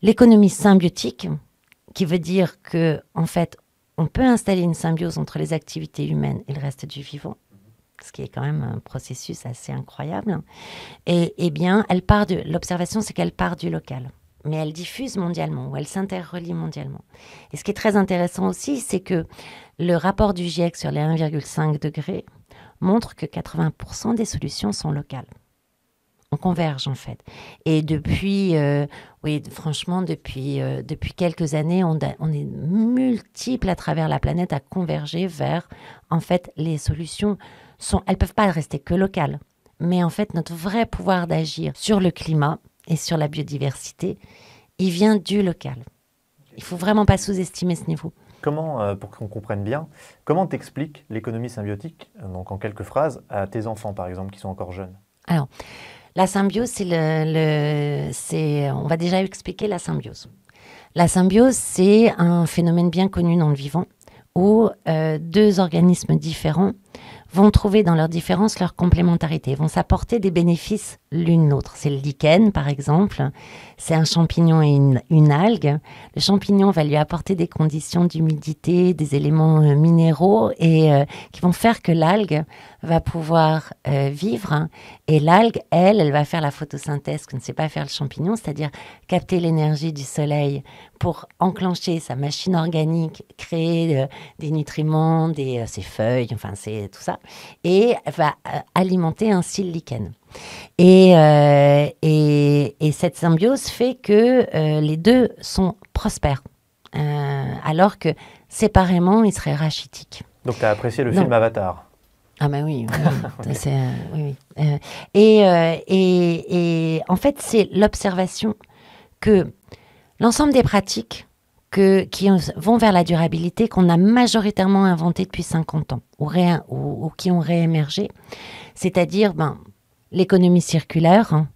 L'économie symbiotique, qui veut dire que, en fait, on peut installer une symbiose entre les activités humaines et le reste du vivant, ce qui est quand même un processus assez incroyable. Et eh bien, l'observation, c'est qu'elle part du local, mais elle diffuse mondialement, ou elle s'interrelie mondialement. Et ce qui est très intéressant aussi, c'est que le rapport du GIEC sur les 1,5 degrés montre que 80% des solutions sont locales. On converge en fait. Et oui, franchement, depuis quelques années, on est multiples à travers la planète à converger vers, en fait, les solutions elles peuvent pas rester que locales. Mais en fait, notre vrai pouvoir d'agir sur le climat et sur la biodiversité, il vient du local. Il faut vraiment pas sous-estimer ce niveau. Comment, pour qu'on comprenne bien, comment t'expliques l'économie symbiotique, donc en quelques phrases, à tes enfants par exemple qui sont encore jeunes? Alors, la symbiose, on va déjà expliquer la symbiose. La symbiose, c'est un phénomène bien connu dans le vivant où deux organismes différents vont trouver dans leurs différences leur complémentarité, vont s'apporter des bénéfices l'une l'autre. C'est le lichen, par exemple. C'est un champignon et une algue. Le champignon va lui apporter des conditions d'humidité, des éléments minéraux et qui vont faire que l'algue va pouvoir vivre. Et l'algue, elle va faire la photosynthèse que ne sait pas faire le champignon, c'est-à-dire capter l'énergie du soleil pour enclencher sa machine organique, créer des nutriments, ses feuilles, enfin c'est tout ça, et va alimenter ainsi le lichen. Et cette symbiose fait que les deux sont prospères, alors que séparément, ils seraient rachitiques. Donc tu as apprécié le film Avatar? Ah ben oui, oui, oui. Ok. Oui, oui. En fait, c'est l'observation que l'ensemble des pratiques qui vont vers la durabilité, qu'on a majoritairement inventées depuis 50 ans, ou qui ont réémergé, c'est-à-dire l'économie circulaire, hein,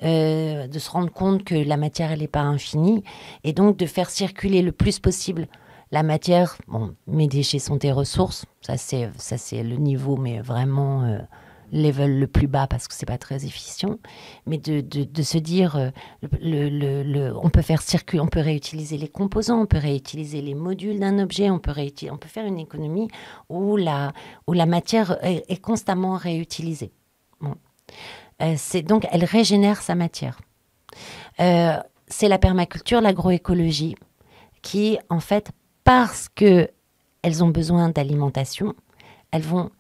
de se rendre compte que la matière, elle n'est pas infinie, et donc de faire circuler le plus possible la matière. Bon, mes déchets sont tes ressources, ça c'est le niveau, mais vraiment level le plus bas parce que c'est pas très efficient. Mais de se dire, on peut faire circuler, on peut réutiliser les composants, on peut réutiliser les modules d'un objet, on peut faire une économie où la matière est constamment réutilisée. Bon. Donc, elle régénère sa matière. C'est la permaculture, l'agroécologie, qui, en fait, parce qu'elles ont besoin d'alimentation, elles vont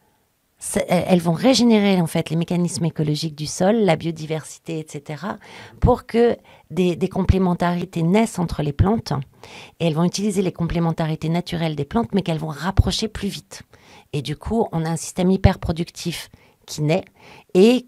régénérer, en fait, les mécanismes écologiques du sol, la biodiversité, etc., pour que des complémentarités naissent entre les plantes. Et elles vont utiliser les complémentarités naturelles des plantes, mais qu'elles vont rapprocher plus vite. Et du coup, on a un système hyper productif qui naît et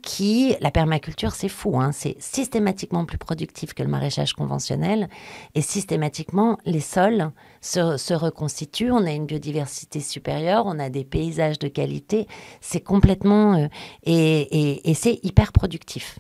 la permaculture, c'est fou, hein, c'est systématiquement plus productif que le maraîchage conventionnel et systématiquement, les sols se reconstituent, on a une biodiversité supérieure, on a des paysages de qualité, c'est complètement... et c'est hyper productif.